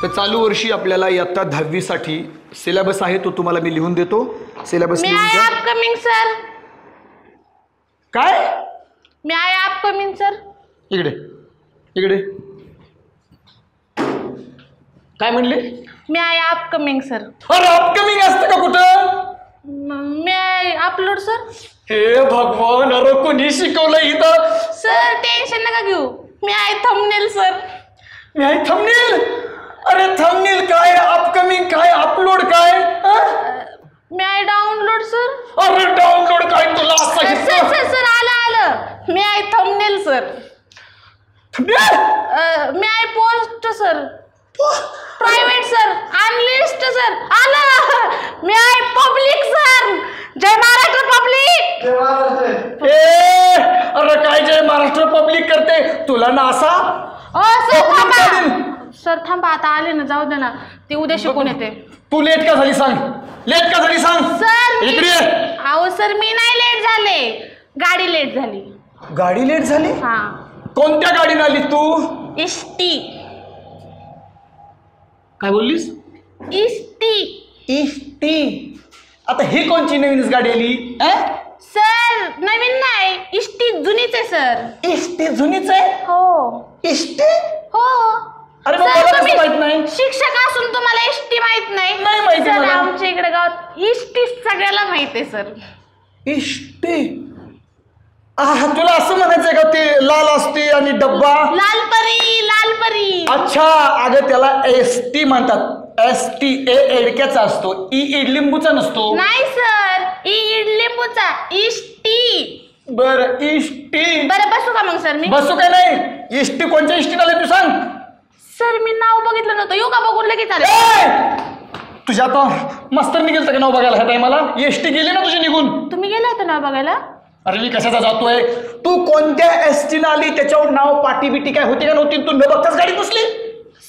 तर चालू वर्षी आपल्याला इयत्ता 10वी साठी सिलेबस आहे, तो तुम्हाला मी लिहून देतो. सिलेबस लिहून घ्या. Upcoming sir. काय मी आहे अपकमिंग सर. इकडे इकडे काय म्हणले? मी आहे अपकमिंग सर. अरे अपकमिंग असतं का कुठं? मी आहे अपलोड सर. हे भगवान, अरे कोणी शिकवलं इथं? सर टेन्शन नका घेऊ, मी आहे थंबनेल सर. मी आहे थंबनेल. अरे थंबनेल काय, अपकमिंग काय, अपलोड काय? मी आहे डाउनलोड सर. अरे डाउनलोड काय तुला असं? सर सर सर आलं. मी आहे थंबनेल सर. मी आहे post sir. Private sir. Unlisted sir. आलं. मी आहे पब्लिक सर. जय महाराष्ट्र पब्लिक. अरे काय जय महाराष्ट्र पब्लिक करते तुला ना असा? सर थांबा. सर थांबा, आता आले ना, जाऊ दे ना, ते उद्या शिकून येते. तू लेट का झाली सांग? लेट का झाली सांग? सर इकडे. अहो सर मी नाही लेट झाले, गाडी लेट झाली. गाडी लेट झाली? हा. कोणत्या गाडीने आली तू? इष्टी. काय बोललीस? इष्टी. इष्टी. आता ही कोणची नवीनच गाडी आली? सर नवीन नाही, इष्टी जुनीच आहे सर. इष्टी जुनीच आहे? हो. इष्टी? हो. अरे मला कसं माहित नाही? शिक्षक असून तुम्हाला इष्टी माहित नाही? नाही माहिती सर मला. आमच्या इकडे गावात इष्टी सगळ्याला माहित आहे सर. इष्टी. तुला असं म्हणायचंय का ते लाल असते आणि डब्बा? लालपरी. लालपरी. अच्छा, अगं त्याला एसटी म्हणतात. एसटी ए एडक्याचा असतो, ई इडलिंबूचा नसतो. नाही सर, इडलिंबूचा. इष्टी. बर इष्टी. बरं बसू का मग सर मी? बसू काय नाही. इष्टी कोणत्या इष्टीला आले तू सांग? सर मी नाव बघितलं नव्हतं, योगा बघून लगेच आले. तुझ्या आता मास्तरनी गेलं का नाव बघायला ह्या टायमाला? एसटी गेली ना तुझी निघून. तुम्ही गेला होता नाव बघायला? अरे मी कशाचा जातोय? तू कोणत्या एसटीला आली त्याच्यावर नाव पाटी बिटी काय होती का नव्हती? तू न बघताच गाडी बसली.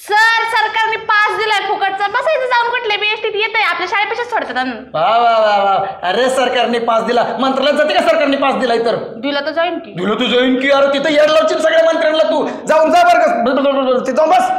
सर सरकारने पास दिलाय फुकटचा, बसायचं जाऊन कुठले बी एसटीत येत आहे, आपल्या शाळेपेक्षाच सोडतात. वा वा वा वा. अरे सरकारने पास दिला. मंत्रालयात जाते का सरकारने पास दिलाय तर? दिलं तर जाईन की. दिलं तू जाईन की. अरे तिथं येड लावशील सगळ्या मंत्र्यांना. तू जाऊन जा बरं का, जाऊन बस.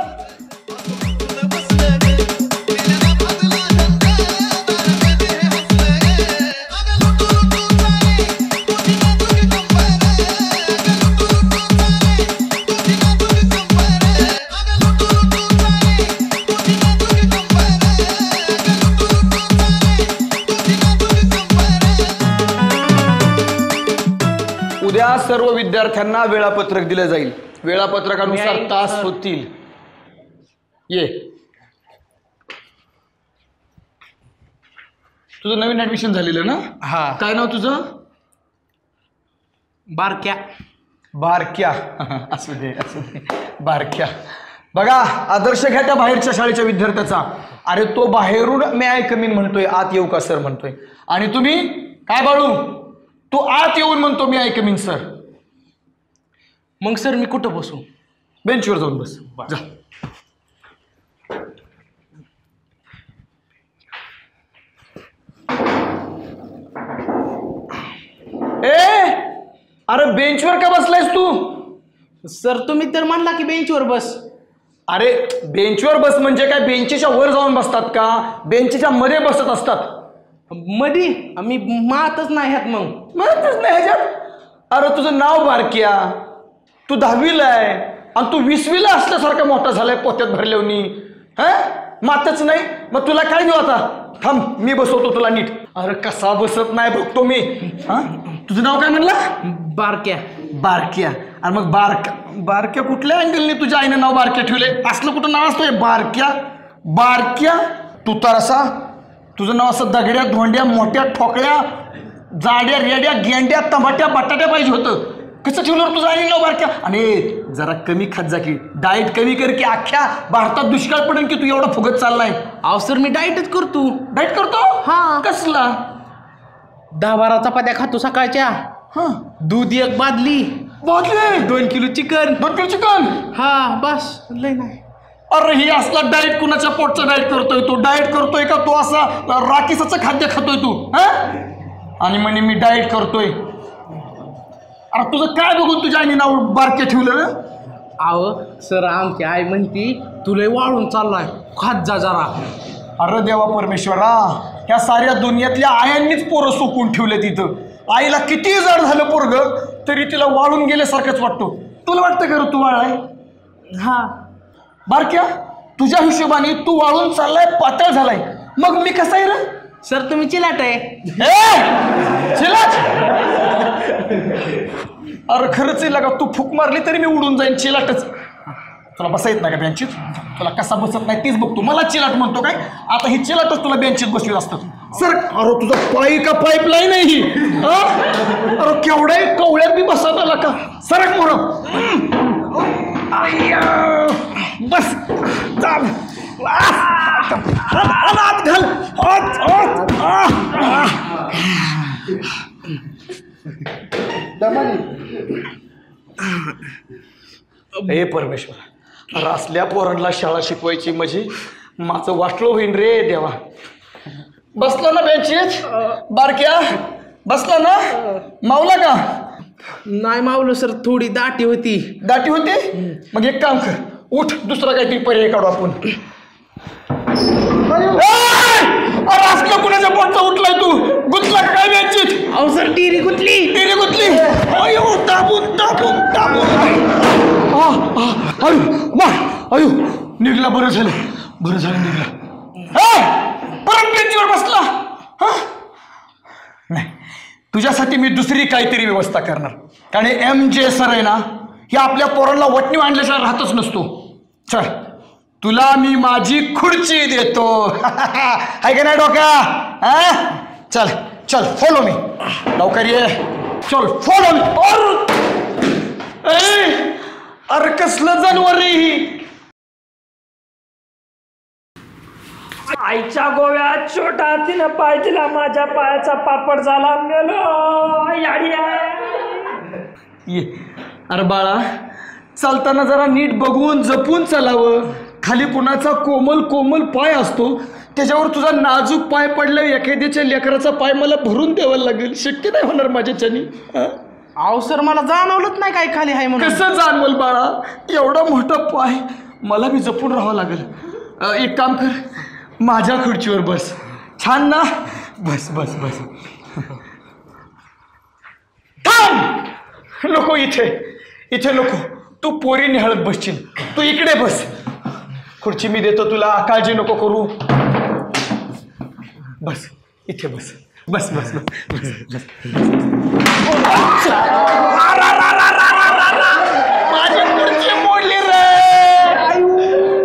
उद्या सर्व विद्यार्थ्यांना वेळापत्रक दिलं जाईल. वेळापत्रकानुसार तास होतील. ये तुझं नवीन ऍडमिशन झालेलं ना? हा. काय नाव तुझं? बारक्या. बारक्या. असू दे असू दे. बारक्या. बघा आदर्श घ्या त्या बाहेरच्या शाळेच्या विद्यार्थ्याचा. अरे तो बाहेरून मी आय कमीन म्हणतोय, आत येऊ का सर म्हणतोय. आणि तुम्ही काय बाळू, तू आत येऊन म्हणतो मी आय कमीन सर. मग सर मी कुठं बसू? बेंचवर जाऊन बस. जा. अरे बेंचवर का बसलायस तू? सर तुम्ही तर म्हणला की बेंचवर बस. अरे बेंचवर बस म्हणजे काय बेंचच्या वर जाऊन बसतात का? बेंचच्या मध्ये बसत असतात. मधी आम्ही मातच नाही ह्यात. मग मातच नाही ह्याच्यात? अरे तुझं नाव बारक्या, तू 10वीला आहे आणि तू 20वीला असल्यासारखा मोठा झालाय पोत्यात भरल्यावनी. मातच नाही. मग तुला काय देऊ आता? थांब मी बसवतो तुला नीट. अरे कसा बसत नाही बघतो मी. तुझं नाव काय म्हणलं? बारक्या. बारक्या. अरे मग बारक्या कुठल्या अँगलने तुझ्या आईने नाव बारक्या ठेवले? असलं कुठं नाव असतोय बारक्या? बारक्या तू तर असा, तुझं नाव असं दगड्या धोंड्या मोठ्या ठोकळ्या जाड्या रेड्या गेंड्या टमाट्या बटाट्या पाहिजे होतं. कसं ठेवलं तुझं आईने नाव बारक्या? आणि जरा कमी खात जा की, डाएट कमी कर की. अख्ख्या भारतात दुष्काळ पडेल की तू एवढा फुगत चाललाय. अहो सर मी डाएटच करतो. डाएट करतो? हा. कसला? 10-12 चपात्या खातो सकाळच्या. दूध 1 बादली. 2 किलो चिकन. 2 kilo chicken? हा बस, लय नाही. अरे ही असला डाएट कुणाच्या पोटचा डाएट करतोय तू? डाएट करतोय का तो असा राकेसाचं खाद्य खातोय तू? आणि म्हणे मी डाएट करतोय. अरे तुझं काय बघून तुझ्या आईने नाव बारके ठेवलं? आहो सर आमची आई म्हणती तुला वाळून चाललाय खात जा जरा. अरे देवा परमेश्वरा, ह्या साऱ्या दुनियातल्या आयांनीच पोरं सुकून ठेवले तिथं. आईला किती जड झालं पोरग तरी तिला वाळून गेल्यासारखंच वाटतो. तुला वाटतं का रे तू वाळलाय? हा बारक्या, तुझ्या हिशोबाने तू वाळून चाललाय, पातळ झालाय, मग मी कसा आहे रे? सर तुम्ही चिलाट आहे. चिलाट? अरे खरंच आहे का, तू फूक मारली तरी मी उडून जाईन. चिलाटच. तुला बसा येत नाही का बेंचीत? तुला कसा बसत नाही तीच बघतो. मला चिलाट म्हणतो काय? आता ही चिलाटच तुला बेंचीत बसवीत असतात. सर, अरे तुझा पाय का पाईपलाईन आहे ही? अरे केवढ्या कवळ्यात मी बसत आला का? सरक म्हणून बस. चाल हात घाल. हे परमेश्वर, अरे असल्या पोरांना शाळा शिकवायची म्हणजे माझं वाटलं होईन रे देवा. बसला ना बेंचीत? बारक्या बसला ना? मावला का? नाही मावलं सर, थोडी दाटी होती. दाटी होती? मग एक काम कर, उठ, दुसरा काहीतरी पर्याय काढू आपण. अरे असलं कुणाच्या पोटचा उठलाय तू? गुंतला का काय बेंचीत? अहो सर टिरी गुतली. टिरी गुतली? अयो दाबून दाबून दाबून. अयो निघला. बरं झालं निघला. परत बेंचीवर बसला. नाही, तुझ्यासाठी मी दुसरी काहीतरी व्यवस्था करणार. कारण MJ सर आहे ना, हे आपल्या पोरांना वटणी आणल्याशिवाय राहतच नसतो. चल, तुला मी माझी खुर्ची देतो. आहे का नाही डोका? चल चल, फॉलो मी. लवकर ये. चल फॉलो मी. अरे कसलं जानवर रे ही? आईच्या गोव्यात छोटा तिनं पाय दिला, माझ्या पायाचा पापड झाला. मेलो याडिया. ये. अरे बाळा, चालताना जरा नीट बघून जपून चालावं. खाली कुणाचा कोमल कोमल पाय असतो, त्याच्यावर तुझा नाजूक पाय पडला. एखाद्याच्या लेकराचा पाय मला भरून द्यावा लागेल. शक्य नाही होणार माझ्याच्यानी. अहो सर मला जाणवलंच नाही काय खाली आहे म्हणून. कसं जाणवल बाळा? एवढा मोठा पाय, मला बी जपून राहावं लागेल. एक काम कर, माझ्या खुर्चीवर बस. छान ना? बस बस बस. थांब. नको, इथे नको. तू पोरी निहाळत बसशील. तू इकडे बस. खुर्ची मी देतो तुला, काळजी नको करू. बस इथे बस. बस बस बस बस. माझी खुर्ची मोडली रे.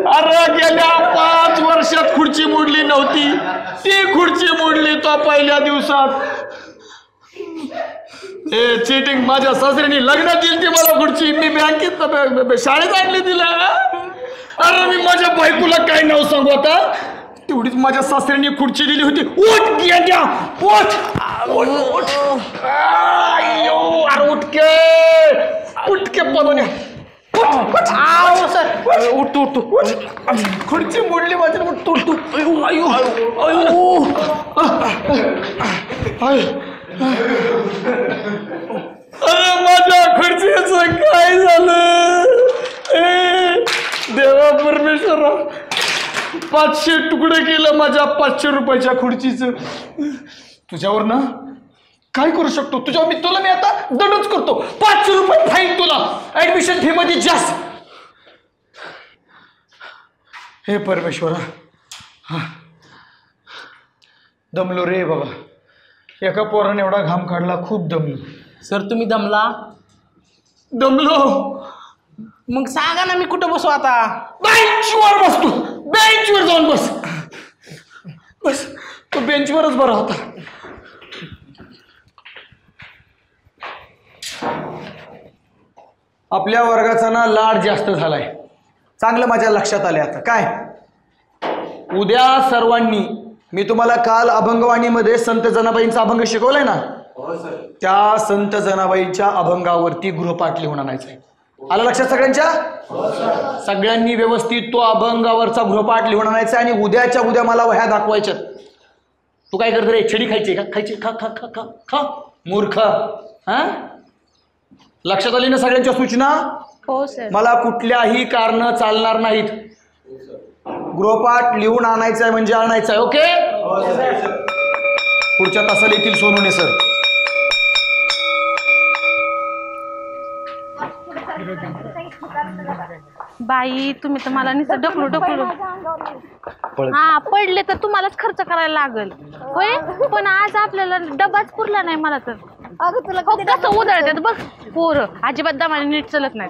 अरे गेल्या 5 वर्षात खुर्ची मोडली नव्हती, ती खुर्ची मोडली तो पहिल्या दिवसात. चीटिंग. माझ्या सासऱ्याने लग्नात दिली ती मला खुर्ची. मी बँकेत शाळेत आणली तिला. अरे मी माझ्या बायकोला काय नाव सांगू आता? तेवढीच माझ्या सासऱ्याने खुर्ची दिली होती. उठ गेल्या, उठ. अरे उठके पळून. खुर्ची मोडली माझी. उठ. अरे माझ्या खुर्चीचं काय झालं? देवा परमेश्वरा, 500 तुकडे केलं माझ्या 500 रुपयाच्या खुर्चीचं. तुझ्यावर ना काय करू शकतो? तुला मी आता दंडच करतो. 500 रुपये फाईन तुला, ऍडमिशन फी मध्ये जास्त. हे परमेश्वरा, दमलो रे बाबा. एका पोराने एवढा घाम काढला, खूप दमलो. सर तुम्ही दमलो. मग सांगा ना मी कुठं बसू आता? बेंचवर बसतो. बेंचवर जाऊन बस. बस तो बेंचवरच बरा होता. आपल्या वर्गाचा ना लाड जास्त झालाय. चांगलं माझ्या लक्षात आलंय आता. काय? उद्या सर्वांनी, मी तुम्हाला काल अभंगवाणीमध्ये संत जनाबाईंचा अभंग शिकवलाय ना, त्या संत जनाबाईंच्या अभंगावरती गृहपाठ लिहून आणायचा आहे. आलं लक्षात सगळ्यांच्या? सगळ्यांनी व्यवस्थित तो अभंगावरचा गृहपाठ लिहून आणायचा आणि उद्याच्या उद्या मला वह्या दाखवायच्यात. तू काय करतो रे? छडी खायची का? खायची. खा खा खा खा खा मूर्ख. लक्षात आली ना सगळ्यांच्या सूचना? हो सर. मला कुठल्याही कारण चालणार नाहीत. गृहपाठ लिहून आणायचा आहे म्हणजे आणायचा आहे. ओके. पुढच्या तासाला येतील सोनवणे सर. बाई तुम्ही तर मला नुसतं ढकलू. हा पडले तर तुम्हालाच खर्च करायला लागल होय. पण आज आपल्याला डबाच पुरला नाही मला तर. तुला कसं उधळतात बघ पोरं. अजिबात दमाने नीट चलत नाही.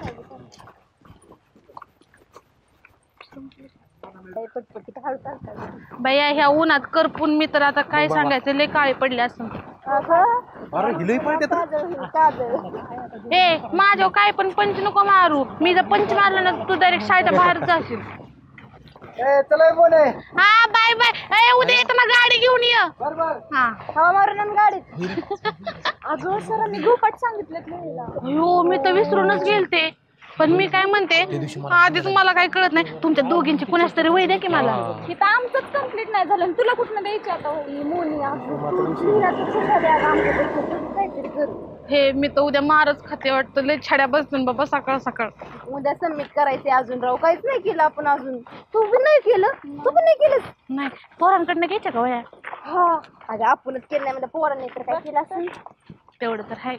बाई ह्या उन्हात करपून मी तर आता काय सांगायचं लय काळे पडले असं. ए माझ्या काय पण पंच नको मारू. मी जर पंच मारलं ना तू डायरेक्ट शाळेच्या बाहेर जाशील. हा बाय बाय. उद्या येताना गाडी घेऊन ये. हा हवा मारून गाडीत. अगं सरांनी गृहपाठ सांगितलं. मी तर विसरूनच गेलते. पण मी काय म्हणते आधीच मला काही कळत नाही. तुमच्या दोघींची कुणाच तरी वय द्या की मला. इथं आमचंच कम्प्लीट नाही झालं. तुला कुठनं द्यायची आता काहीतरी करू. हे मी तर उद्या मारच खाते वाटतं. लय छड्या बसून बाबा सकाळ सकाळ. उद्या सबमिट करायचे अजून राव. काहीच नाही केलं आपण अजून. तू पण नाही केलं. तू पण नाही केलं. नाही पोरांकडनं घ्यायच्या का वया. हा अगं आपणच केलं नाही म्हणजे पोरांनी तर काय केलं असेल. तेवढं तर आहे.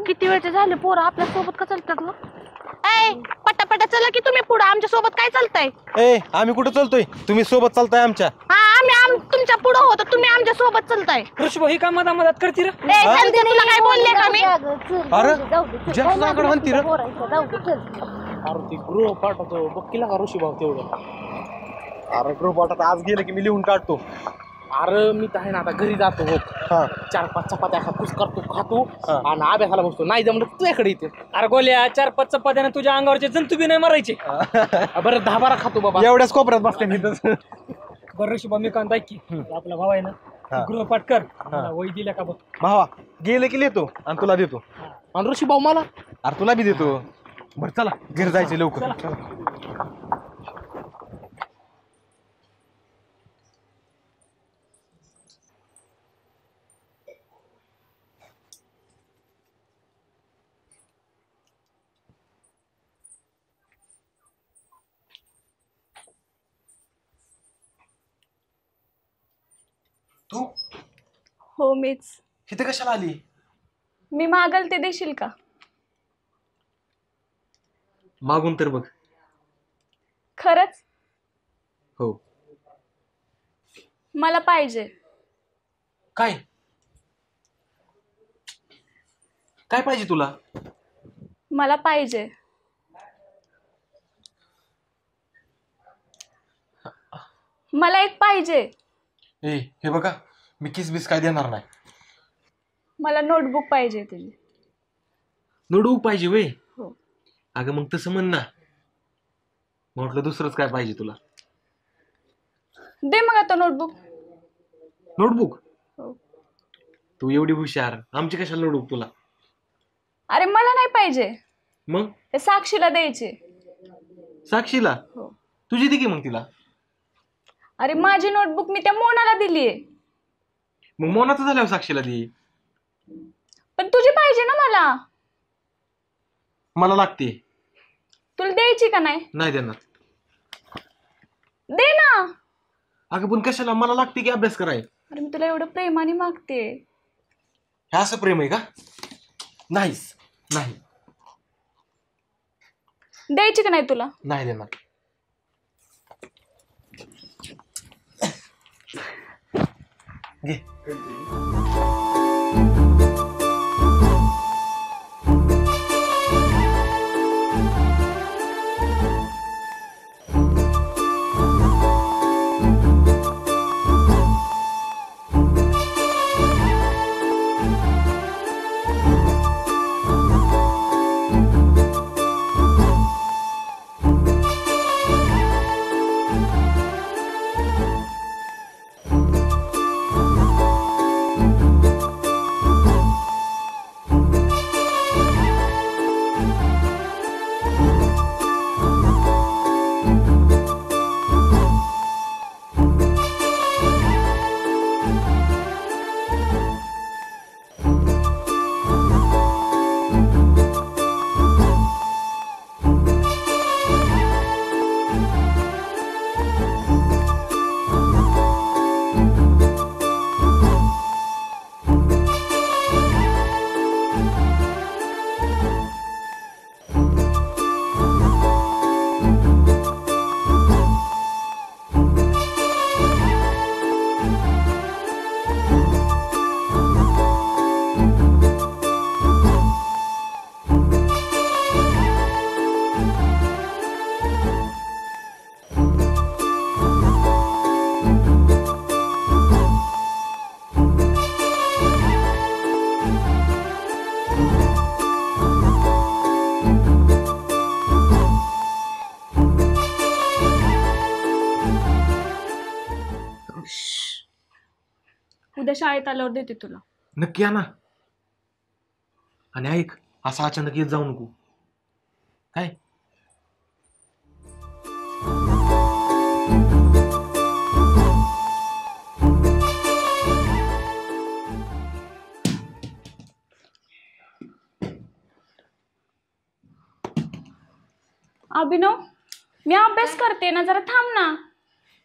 किती वेळचे झाले पोरं आपल्या सोबत का चालतात ग. पटापटा चला की तुम्ही पुढे. आमच्या सोबत काय चालताय. आम्ही कुठं चालतोय. तुम्ही सोबत चालताय आमच्या. हा आम्ही तुमच्या पुढे होतो. तुम्ही आमच्या सोबत चालताय. ऋषभ ही का मधात करते रे. तुला काय बोलले का मी. अरे जास्त म्हणती रे. अरे ती गृहपाठाचं बघ केला का ऋषी भाऊ तेवढं. अरे गृहपाठात आज गेलं की मी लिहून काढतो. अरे मी तर आहे ना आता घरी जातो हो. 4-5 चपात्या कुस करतो खातो आणि अभ्यासाला बसतो. नाही जमलं तुझ्याकडे येते. अरे गोल्या 4-5 चपात्याने तुझ्या अंगावरचे जंतू बी नाही मारायचे. बरं 10-12 खातो बाबा. एवढ्याच कोपऱ्यात बसते मी. बरं ऋषभ मी काय ऐक की आपला भाव आहे ना गृहपाठ कर. वही दिल्या का बघ. भावा गेलं की लिहितो आणि तुला देतो. आणि ऋषी भाऊ मला. अरे तुला बी देतो. बरं चला घरी जायचं लवकर. तू हो मीच. इथे कशाला आली. मी मागल ते देशील का. मागून तर बघ. खरंच. हो मला पाहिजे. काय काय पाहिजे तुला. मला पाहिजे. मला एक पाहिजे. हे बघा मी किस बिस काय देणार नाही. मला नोटबुक पाहिजे तुझी. नोटबुक पाहिजे वे. हो. अगं मग तसं म्हण ना. म्हटलं दुसरंच काय पाहिजे तुला. दे मग आता नोटबुक. नोटबुक. हो. तू एवढी हुशार. आमची कशाला नोटबुक तुला. अरे मला नाही पाहिजे. मग हे साक्षीला द्यायचे. साक्षीला. हो. तुझी दे की मग तिला. अरे माझी नोटबुक मी त्या मोनाला दिलीये. मग मोनाचं झाल्यावर साक्षीला दे. पण तुझी पाहिजे ना मला. मला लागते. तुला द्यायची का नाही. नाही देणार. दे ना. अगं पण कशाला, मला लागते की अभ्यास कराय. अरे मी तुला एवढं प्रेमाने मागते. हे असं प्रेम आहे का? नाहीच नाही. द्यायची का नाही तुला? नाही देणार. घे. उद्या शाळेत आल्यावर देते तुला. नक्की या ना. आणि ऐक, असं अचानक येत जाऊ नको काय. अभिनव, मी अभ्यास करते ना, जरा थांब ना.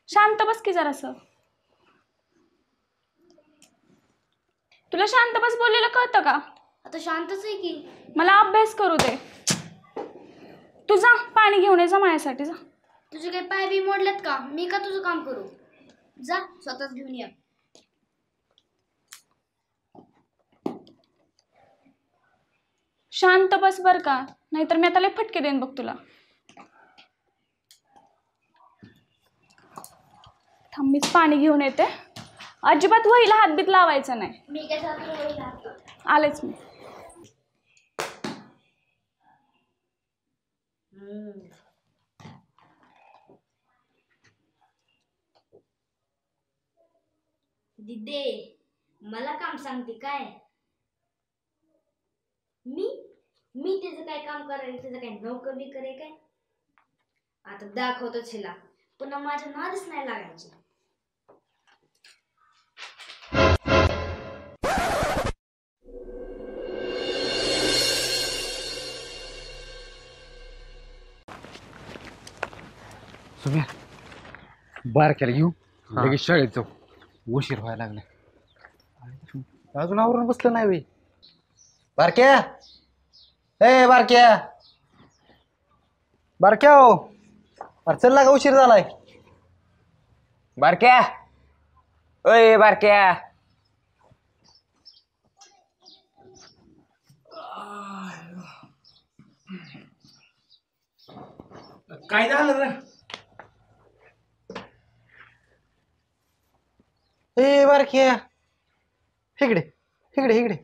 शांत बस की जरासं. तुला शांत बस बोललेलं कळतं का? आता शांतच आहे की. मला अभ्यास करू दे. तू जा पाणी घेऊन ये, जा माझ्यासाठी जा. तुझे काही पाय बी मोडलेत का? मी का तुझं काम करू? जा स्वतःच घेऊन या. शांत बस बर का, नाहीतर मी आता लय फटके देईन बघ तुला. थांब, मीच पाणी घेऊन येते. अजिबात वहीला हातबीत लावायचा नाही. मी कशा आलेच मी. दिदे, मला काम सांगते काय? मी त्याचं काय काम करायला, त्याचं काय नोकर बी करे काय? आता दाखवतो छिला, पुन्हा माझ्या नादच नाही लागायची. सुम्या, बारक्याला घेऊ, लगेच शाळेत जाऊ. उशीर व्हायला लागला. अजून आवरून बसलं नाही बाई. बारक्या, ए बारक्या, बारक्या हो, अरे चल लागा, उशीर झालाय. बारक्या, ओय बारक्या. काय झालं रे? ए बारक्या, इकडे इकडे इकडे.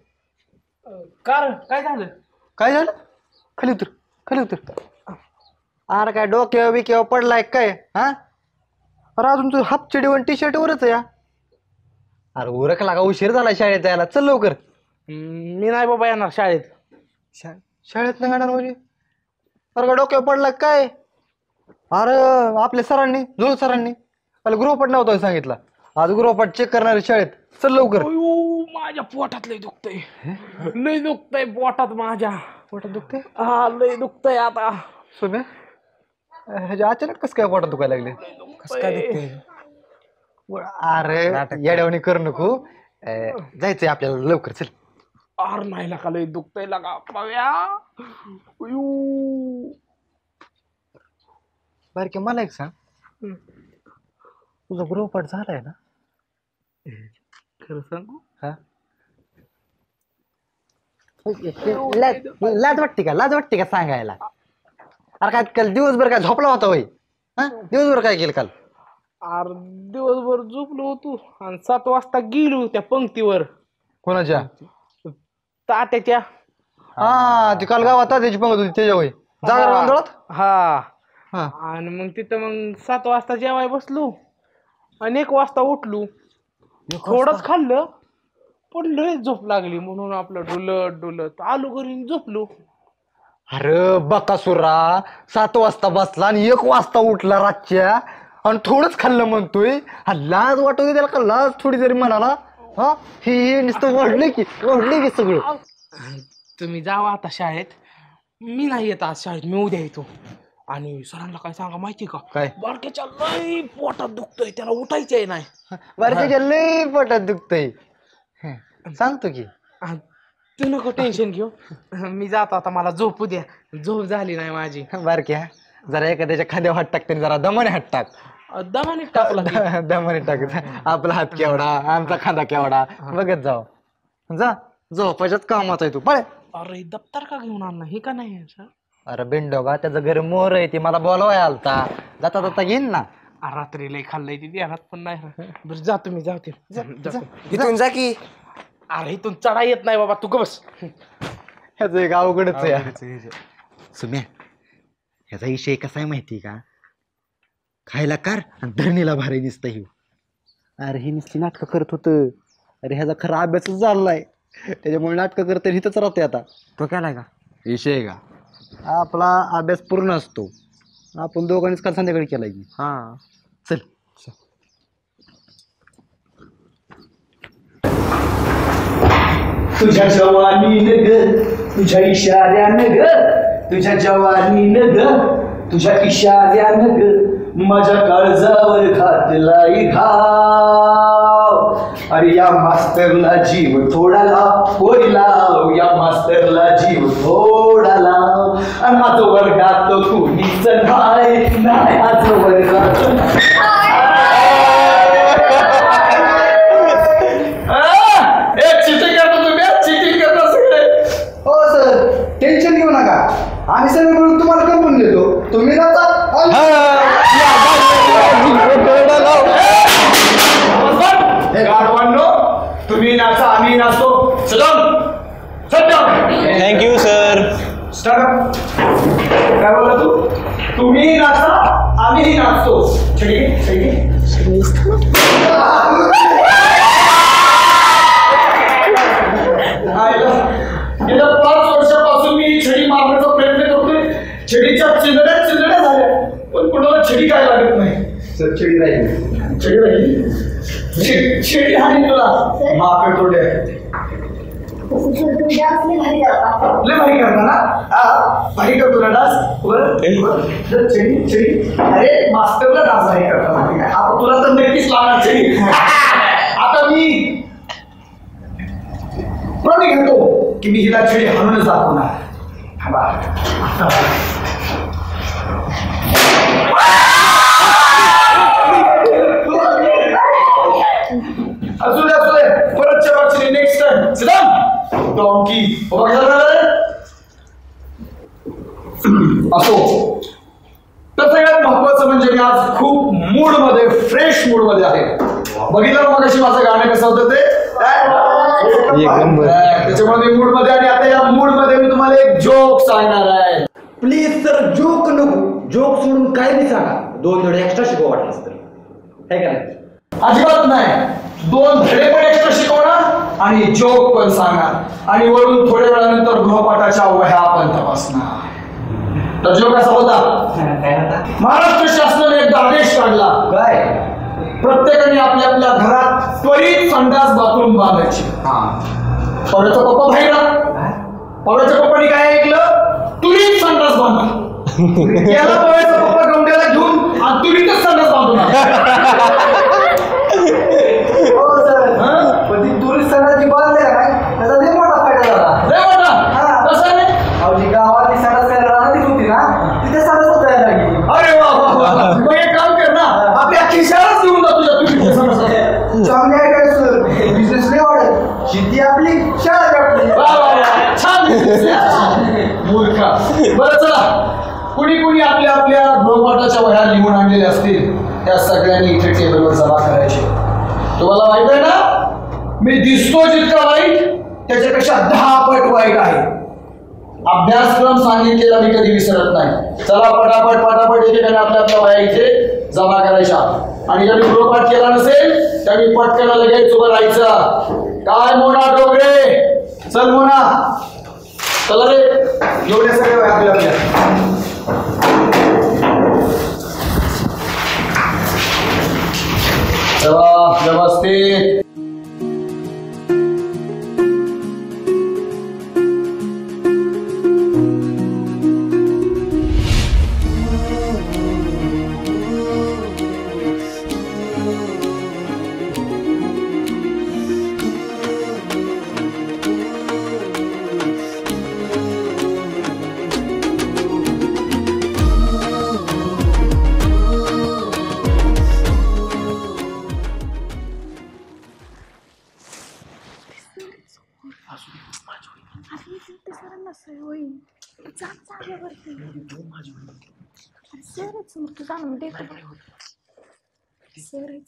कार काय झालं? काय झालं? खाली उतर, खाली उतर. अरे काय डोक्यावर बिक्यावर पडलाय काय? हा, अरे अजून तू हाफ चडीवर टी शर्ट वरच या. अरे उरक लागा, उशीर झाला शाळेत जायला. चल लवकर. मी नाही बाबा येणार शाळेत. शाळेत नाही जाणार म्हणजे? अरे का डोक्यावर पडला काय? अरे आपल्या सरांनी, जुळ सरांनी मला गृहपाठ नव्हता सांगितला. आज गृहपाठ चेक करणार शाळेत. चल लवकर. माझ्या पोटात लय दुखतंय, लय दुखतंय पोटात माझ्या. पोटात दुखते? हा लय दुखतंय आता. सोम्या, ह्याच्या अचानक कसं काय पोटात दुखायला लागले? कसं काय दुखतंय? अरे येड्यावणी करू नको. जायचंय आपल्याला लवकर चल. आर नाही लागा लय दुखतंय लागा पाव्या. बारके मला एक सांग, तुझा गृहपाठ झालाय ना? खरं सांगू हा लाज वाटते का सांगायला? अरे काय काल दिवसभर काय झोपला होता होय? दिवसभर काय केलं काल? आर दिवसभर झोपलो होतो आणि 7 वाजता गेलो त्या पंक्तीवर. कोणाच्या? तात्याच्या. हा ती काल गावात त्याची पंगत होती त्याच्या होय जागर आंदोलनात. हा हा आणि मग तिथं मग 7 वाजता जेवाय बसलो आणि 1 वाजता उठलो. थोडंच खाल्लं पण लय झोप लागली म्हणून आपलं डुलत आलो घरी झोपलो. अरे बकासुरा 7 वाजता बसला आणि 1 वाजता उठला रातच्या आणि थोडंच खाल्लं म्हणतोय. हा लाज वाटत त्याला का? लाज थोडी जरी म्हणाला. हा हे नुसतं वाढले की सगळं. तुम्ही जावा आता शाळेत. मी नाही येत आज शाळेत, मी उद्या येतो. आणि सरांना काय सांगा माहिती का? काय? बारक्याच्या लय पोटात दुखतंय, त्याला उठायचंय नाही. बारक्याच्या लय पोटात दुखतंय सांगतो की. तू नको टेन्शन घेऊ. मी जातो आता, मला झोपू द्या. झोप झाली नाही माझी. बारक्या जरा एखाद्याच्या खांद्यावर हात टाकते, जरा दमाने हात टाक. दमाने टाकला. दमाने टाक. आपला हात केवढा, आमचा खांदा केवढा बघत जाऊ. जा झोपायच्याच कामाचा आहे तू. पळ. अरे दप्तर का घेऊन आणला हे का नाही सर? अरे बिंडोबा त्याचं घर मोर आहे, ती मला बोलवाय आलता. जाता घेईन ना. रात्री लय खाल्लंय ती ध्यानात पण नाही. बरं जातो मी. जातो इथून जा की. अरे इथून चढा येत नाही बाबा, तू बस. ह्याचं एक अवघडच आहे. सुम्या ह्याचा विषय कसा आहे माहिती का? खायला कार आणि धरणीला भारी नुसतं ही. अरे ही नुसती नाटकं करत होतं. अरे ह्याचा खरा अभ्यासच झालाय, त्याच्यामुळे नाटकं करत इथंच राहते. आता तो केलाय का विषय का? आपला अभ्यास पूर्ण असतो. आपण दोघांनीच काल संध्याकाळी केलाय की. हा चल. तुझ्या जवानीनं ग, तुझ्या इशाऱ्यानं ग, तुझ्या जवानीनं ग, तुझ्या इशाऱ्यानं ग, माझ्या काळजावर घातलाय घाव. अरे या मास्तरला जीव थोडा लाव, होय लाव. या मास्तरला जीव थोडा लाव. आणि आज वर्गात कुणीच नाही, आज वर्गात टेन्शन घेऊ नका, आम्ही सगळे मिळून तुम्हाला कंपनी देतो. तुम्ही तुम्ही नाचा, आम्ही नाचतो. Thank you sir. स्टार्ट. काय बोलला तू? तुम्ही नाचा, आम्ही नाचतो. गेल्या 5 वर्षापासून मी छडी मारण्याचा प्रयत्न करतोय. छडीच्या चिंधड्या झाल्या, पण कुणाला छडी काय लागत नाही. सर छडी राहिली. छडी हानी तुला माकड तोड्या. लय भारी करता ना? भारी करतो ना डान्स. छडी अरे मास्टरला डान्स भारी करता माहिती काय? आता तुला तर नक्कीच लागणार छडी. आता मी प्रतिज्ञा घेतो की मी हिला छडी हाणूनच दाखवणार. असू दे परतच्या मागची नेक्स्ट टाइम. सिद्धांत डॉंकी असो. तर सगळ्यात महत्वाचं म्हणजे मी आज खूप मूड मध्ये, फ्रेश मूड मध्ये आहे. बघितलं मग अशी माझं गाणं कसं होतं ते. त्याच्यामुळे मी मूड मध्ये, आणि आता या मूड मध्ये मी तुम्हाला एक जोक सांगणार आहे. प्लीज सर जोक नको, जोक सोडून काय बी सांगा. 2 धडे एक्स्ट्रा शिकवा वाटलं तर. काय करायचं? अजिबात नाही. 2 धडे पण एक्स्ट्रा शिकवणार आणि जोक पण सांगणार, आणि वरून थोड्या वेळानंतर गृहपाठाच्या वह्या पण तपासणार. तर जोक कसा होता? महाराष्ट्र शासनाने एक आदेश काढला. काय? प्रत्येकाने आपल्या आपल्या घरात त्वरित संडास बाथरूम बांधायचे. पवळ्याचा पप्पा बाहेर. पवळ्याच्या पप्पानी काय ऐकलं? त्वरित संडास बांधा. याला पवळ्याचा पप्पा गवंड्याला घेऊन आणि त्वरितच संडास बांधून मूर्खा. बरं चला, कुणी कुणी आपल्या आपल्या गृहपाठाच्या वह्या लिहून आणलेल्या असतील त्या सगळ्यांनी इथे टेबलवर जमा करायचे. तुम्हाला माहित आहे ना, मी दिसतो जितका वाईट त्याच्यापेक्षा 10 पट वाईट आहे. अभ्यासक्रम सांगितलेला मी कधी विसरत नाही. चला पटापट पटापट एकेकाने आपल्या आपल्या वह्या इथे जमा करायच्या. आणि ज्यांनी गृहपाठ केला नसेल त्यांनी पटकन लगेच उभं राहायचं. काय मोना डोंगरे, चल मोना, चला रे, एवढ्या सगळ्या वह्या आपल्या आपल्या. चला व्यवस्थित.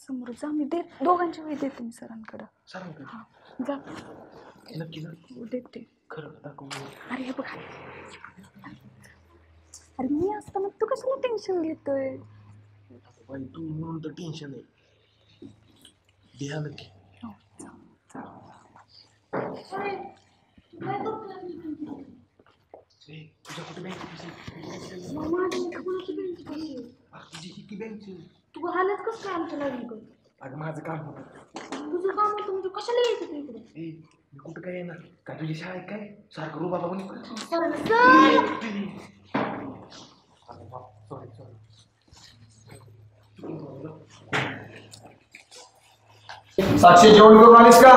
समोर जा, मी दोघांच्या वेळी देते मी सरांकडं. जा नक्की देते. खरं दाखव. अरे हे बघ, अरे मी असताना तू कशाला टेन्शन घेतोय? तू म्हणून तर टेन्शन आहे. द्या नक्की. तुझ्या कुठे बँक तू हालत कसं काय आमच्या लागली? अगं माझं काम होतं. तुझं काम होतं म्हणजे कशाला यायचं इकडे? मी कुठं काय येणार? काय तुझी शाळा आहे काय? सारखं रू बाबा पण साक्षी जेवण करून आलीस का?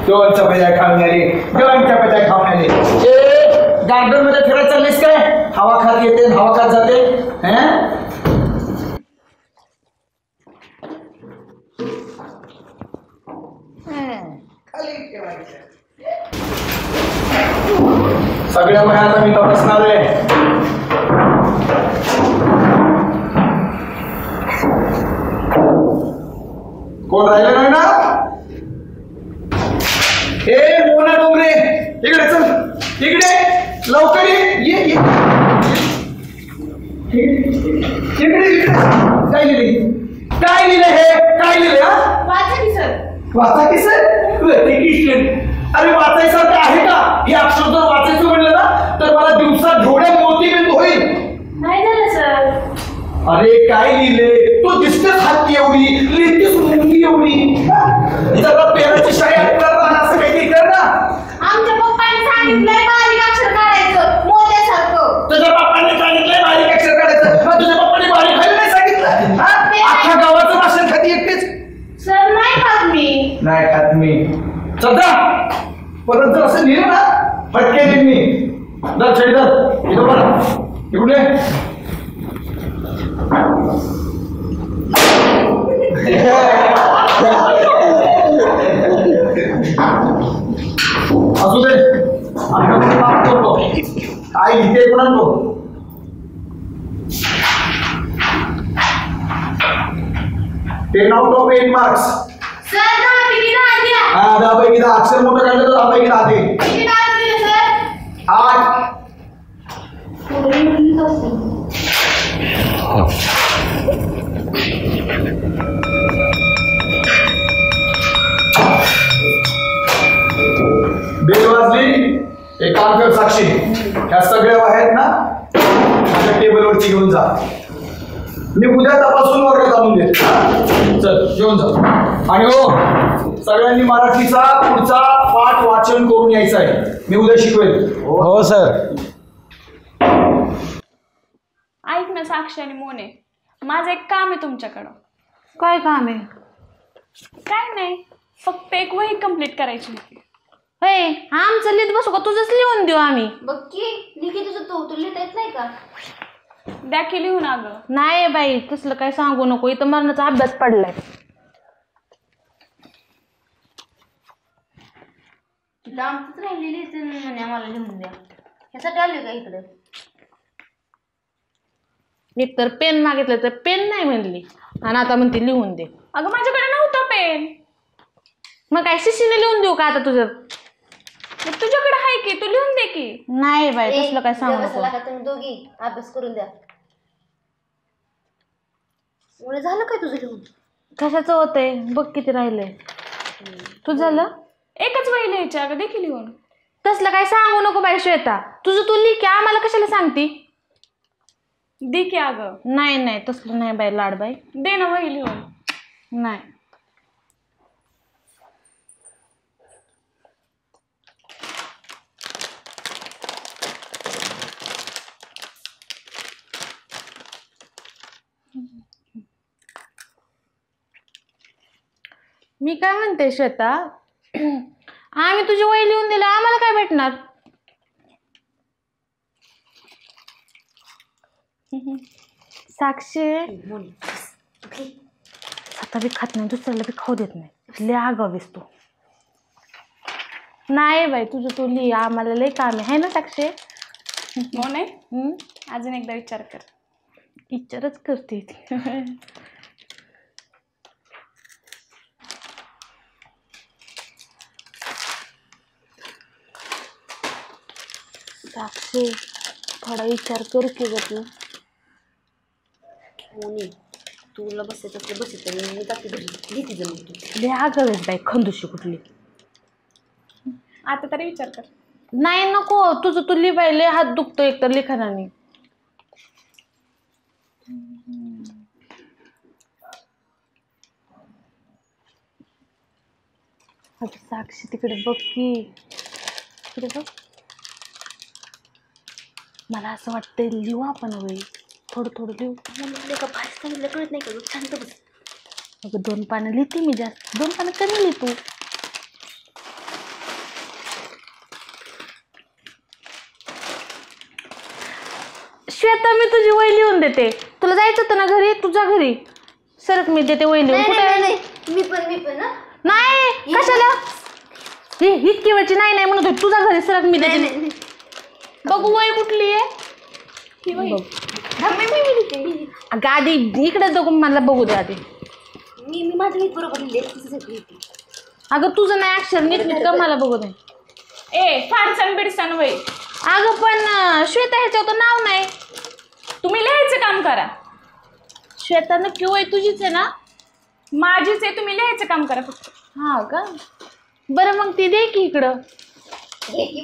दोन चपात्या खाऊन आली, दोन चपात्या खाऊन आली. गार्डन मध्ये फिरायला चाललीस काय? हवा खात येते हवा खात जाते. सगळ्या वह्या मी तपासणार आहे. कोण राहिलं नाही ना? ए मोना डोंगरे, इकडे चल, इकडे लवकर ये. इकडे काय लिहिले? काय लिहिले हे? काय लिहिले? वाचा की सर. अरे वाचायसारखं आहे का? हे अक्षर जर वाचायचं म्हणलं ना तर मला दिवसात जेवढ्या मोतीबिंदू होईल. नाही झालं सर. अरे काय लिहिले? तो दिसतेच हाती एवढी, लिहितेच मुंगी एवढी. जरा पेराची शाळी असं काहीतरी कर ना. आमच्या पप्पाने सांगितलंय बारीक अक्षर काढायचं मोत्यासारखं. तुझ्या पप्पाने सांगितलंय बारीक अक्षर काढायचं. मग तुझ्या पप्पाने बारीक खायला नाही सांगितलं? अख्ख्या गावाचं भाषण खाती एकटेच. सर नाही खात मी. नाही खात मी. सध्या परत जर असं लिहिलं ना फटके देईन मी. दर छडी दर इथं बरं इकडे. असू दे, करतो काय लिहिते कोणा तो. Ten out of 8 marks. Sir 10 पैकी 10 द्या. हा 10 पैकी 10. अक्षर मोठं काढलं तर 10 पैकी 10 दे. किती मार्क दिले सर? 8. बेल वाजली. एक काम कर साक्षी, ह्या सगळ्या आहेत ना माझ्या टेबलवरती घेऊन जा. मी उद्या तपासून वर्गात आणून देतो. चल घेऊन जा. आणि हो सगळ्यांनी मराठीचा पुढचा पाठ वाचन करून यायचं आहे. मी उद्या शिकवेल. हो सर. ऐक ना साक्षी आणि मोने, माझं एक काम आहे तुमच्याकडं. काय काम आहे? काय नाही, फक्त एक वही कंप्लीट करायची होती. होय, आमचं लिहित बसू का? तुझंच लिहून देऊ आम्ही. बघ की लिखी तुझं तो लिहिता येत नाही का? द्या की लिहून. अगं नाही बाई, तसलं काय सांगू नको. इथं मरणाचा अभ्यास पडलाय. तुला आमचंच राहिलेली म्हणे आम्हाला लिहून द्या. ह्यासाठी आली का इकडे? एक तर पेन मागितलं तर पेन नाही म्हणली आणि आता म्हणते लिहून दे. अगं माझ्याकडे नव्हतं पेन. मग काय शिशीने लिहून देऊ का आता तुझं? मग तुझ्याकडे आहे की, तू लिहून दे की. नाही बाई तसलं काय सांगू नको. बसायला का तुम्ही दोघी अभ्यास करून द्या. एवढं झालं काय तुझं लिहून? कशाचं होतंय बघ किती राहिलंय. तू झालं? एकच वही लिहायची अगं, दे की लिहून. तसलं काय सांगू नको बाई श्वेता. तुझं तू लिह की, आम्हाला कशाला सांगती? दे की अगं. नाही नाही तसलं नाही बाई लाडबाई. दे ना वही लिहून. नाही. मी काय म्हणते श्वेता, आम्ही तुझी वही लिहून दिली, आम्हाला काय भेटणार? साक्षी आता बी खात नाही, दुसऱ्याला बी खाऊ देत नाही. लय आगावीस तू. नाही बाई तुझं तू लिही, आम्हाला लय काम आहे ना साक्षी. मोने अजून एकदा विचार कर. विचारच करते. साक्षी थोडा विचार कर की ग तू. मोनी तुला बसायचं असलं बसायचं, मी जाते घरी. घेते जमून तू. लय आगावीस बाई खंदुशी कुठली. आता तरी विचार कर. नाही नको तुझं तू लिह बाई, लय हात दुखतो एक तर लिखाणाने. साक्षी तिकडे बघ की, तिकडे बघ. मला असं वाटतंय लिहू आपण वही, थोडं थोडं लिहू. का बाहेर सांगितलं कळत नाही का? शांत बस. अगं 2 पानं लिहिते मी जास्त, 2 पानं कमी लिहितो. श्वेता मी तुझी वही लिहून देते. तुला जायचं होतं ना घरी, तुझ्या घरी सरक, मी देते वही लिहून. कुठे? मी पण नाही कशाला इतकी वेळची नाही नाही म्हणत होती. तुझ्या घरी सरक, मी देते. बघू वही कुठली आहे. अगं आधी इकडे बघू, मला बघू दे आधी. मी माझं नीट बरोबर लिहिले. अगं तुझं नाही अक्षर नीट नीट का मला बघू दे. ए फाडसन बिडसन वही. अगं पण श्वेता ह्याच्यावर नाव नाही. तुम्ही लिहायचं काम करा. श्वेता नक्की वही तुझीच आहे ना? माझीच आहे, तुम्ही लिहायचं काम करा फक्त. हा का? बरं मग ती दे की इकडं. आधी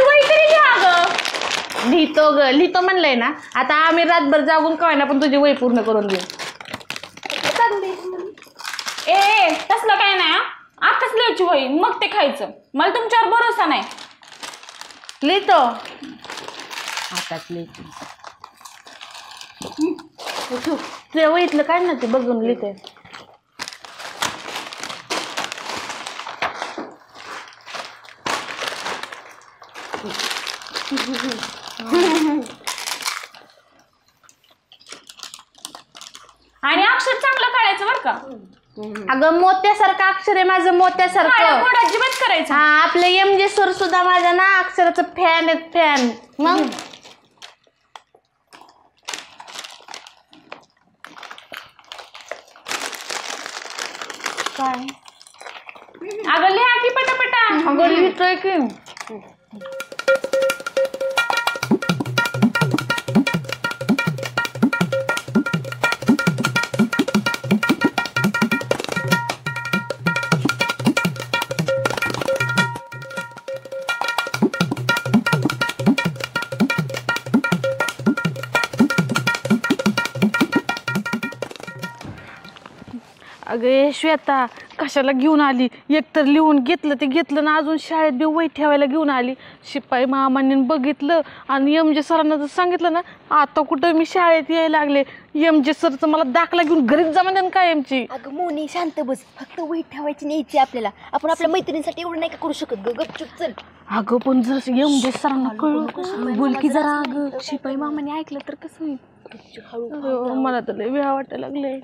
वही तरी लिहा अगं. लिहितो म्हणलंय ना. आता आम्ही रातभर जागून काय ना पण तुझी वही पूर्ण करून देऊ. ए तसलं काय नाही. आताच लिहायची वही, मग ते खायचं. मला तुमच्यावर भरोसा नाही. लिहितो आताच लिहितो. तुझ्या वहीतलं काय ना ते बघून लिहिते. आणि अक्षर चांगलं काढायचं बरं का. अगं मोत्यासारखं अक्षर आहे माझं, मोत्यासारखं. कोड अजिबात करायचं. हा आपले MJ सर सुद्धा माझ्या ना अक्षराचं फॅन आहेत, फॅन. मग काय अगं लिहा की पटापटा. अगं लिहितोय की. अगं श्वेता कशाला घेऊन आली? एकतर लिहून घेतलं ते घेतलं ना, अजून शाळेत बी वही ठेवायला घेऊन आली. शिपाई मामांनी बघितलं आणि MJ सरांना जर सांगितलं ना, आता कुठं मी शाळेत यायला लागले. MJ सरचं मला दाखला घेऊन घरीच जमा काय आमची. अगं मोनी शांत बस. फक्त वही ठेवायची न्यायची आपल्याला. आपण आपल्या मैत्रिणीसाठी एवढं नाही का करू शकत ग. गपचूप चल. अगं पण जर MJ सरांना कळलं बोल की जरा. अगं शिपाई मामाने ऐकलं तर कसं होईल? मला तर लय भ्या वाटायला लागले.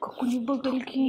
कोणी बघेल की.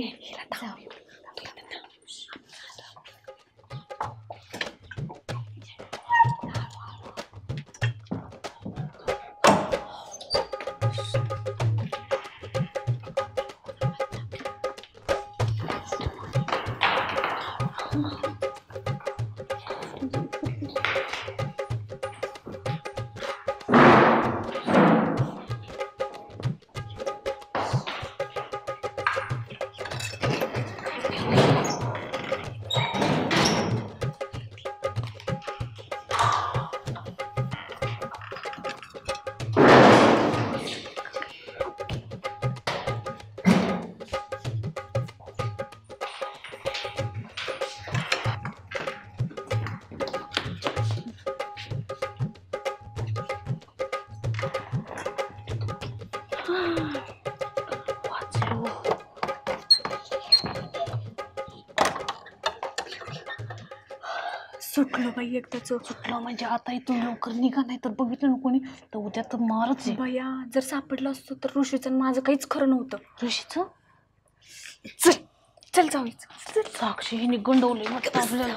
सुटलं बाई एकदाच. सुटलं म्हणजे आता इथून लवकर निघा, नाही तर बघितलं ना कोणी तर उद्या तर मारच आहे. बया जर सापडलं असतो तर ऋषीचं आणि माझं काहीच खरं नव्हतं. ऋषीचं चल चल जाऊया. साक्षी हिने गंडवलंय मग आपल्याला.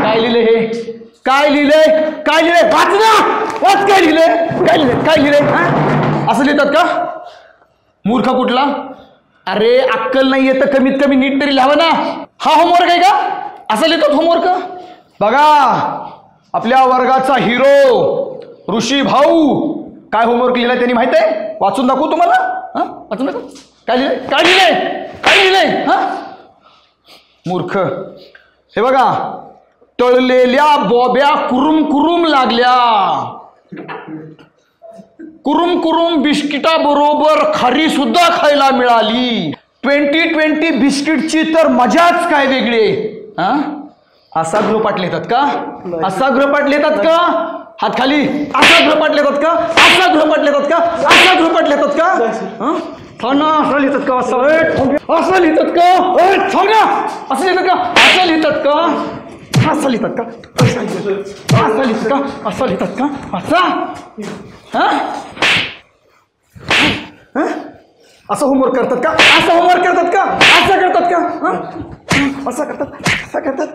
काय लिहिलंय हे? काय लिहिलंय? काय लिहिलंय? वाच ना, वाच. काय लिहिलंय? काय लिहिलंय? काय लिहिलंय? हा? असं लिहितात का? मूर्ख कुठला? अरे अक्कल नाही येत कमीत कमी नीट तरी लिहावं ना. हा होमवर्क आहे का? असं लिहितात होमवर्क? बघा आपल्या वर्गाचा हिरो ऋषी भाऊ काय होमवर्क लिहिलाय त्यांनी माहित आहे? वाचून दाखवू तुम्हाला? हा वाचून दाखवू. काय लिहिलंय? काय लिहिलंय? काय लिहिलंय? हा मूर्ख. हे बघा, तळलेल्या बॉब्या कुरुम कुरुम लागल्या, कुरुम कुरुम बिस्किटा बरोबर खारी सुद्धा खायला मिळाली. 2020 बिस्किटची तर मजाच काय वेगळी. हा असा गृहपाठ लिहितात का? असा गृहपाठ लिहितात का? हात खाली. असा गृहपाठ लिहितात का? असा गृहपाठ लिहितात का? असा गृहपाठ लिहितात का? असं लिहितात का? असं लिहितात का? असं लिहितात का? असं लिहितात का? असं लिहितात का? असं लिहितात का? असं लिहितात का? असं होमवर्क करतात का? असं होमवर्क करतात का? असं करतात का? असं करतात. असं करतात.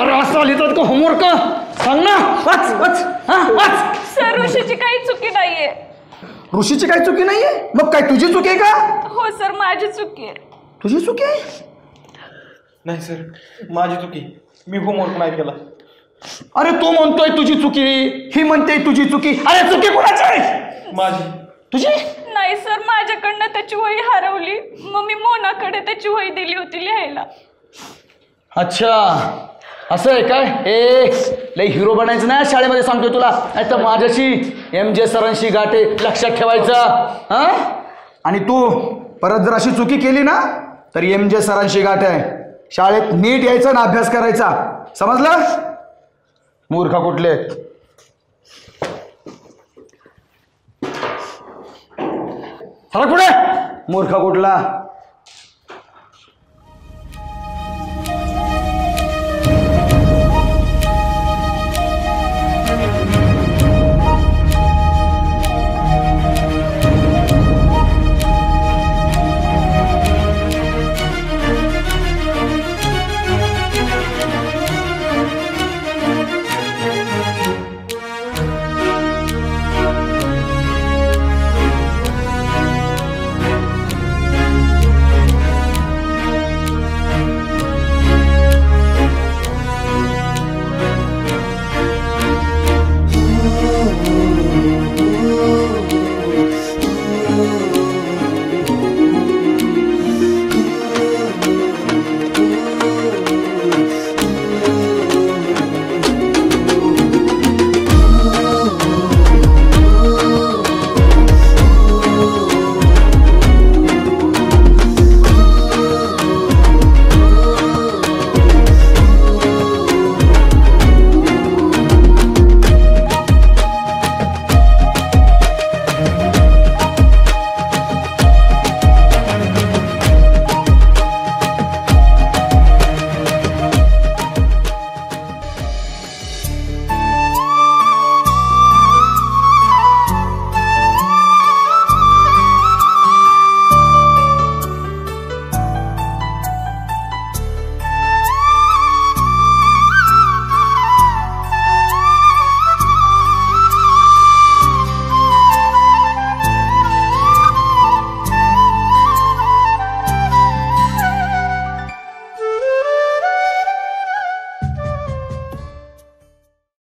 अरे असं लिहितात का होमवर्क? सांग ना. वाच वाच. वाच. सर ऋषीची काही चुकी नाहीये. ऋषीची काही चुकी नाहीये? मग काय तुझी चुकी आहे का? हो सर माझी चुकी आहे. तुझी चुकी आहे? नाही सर, माझी चुकी. मी होमवर्क नाही केला. अरे तो म्हणतोय तुझी चुकी, ही म्हणते तुझी चुकी. अरे चुकी कोणाची आहे? माझी. तुझी? नाही सर, माझ्याकडनं त्याची वही हरवली. मग मी मोनाकडे त्याची वही दिली होती लिहायला. अच्छा असं आहे काय? लई हिरो बनायचं नाही शाळेमध्ये, सांगतोय तुला. नाही तर माझ्याशी MJ सरांशी गाठे, लक्षात ठेवायचं. आणि तू परत जर अशी चुकी केली ना तर MJ सरांशी गाठ आहे. शाळेत नीट यायचं ना, अभ्यास करायचा. समजलं? मूर्ख कुठले? सर पुढे. मूर्ख कुठला?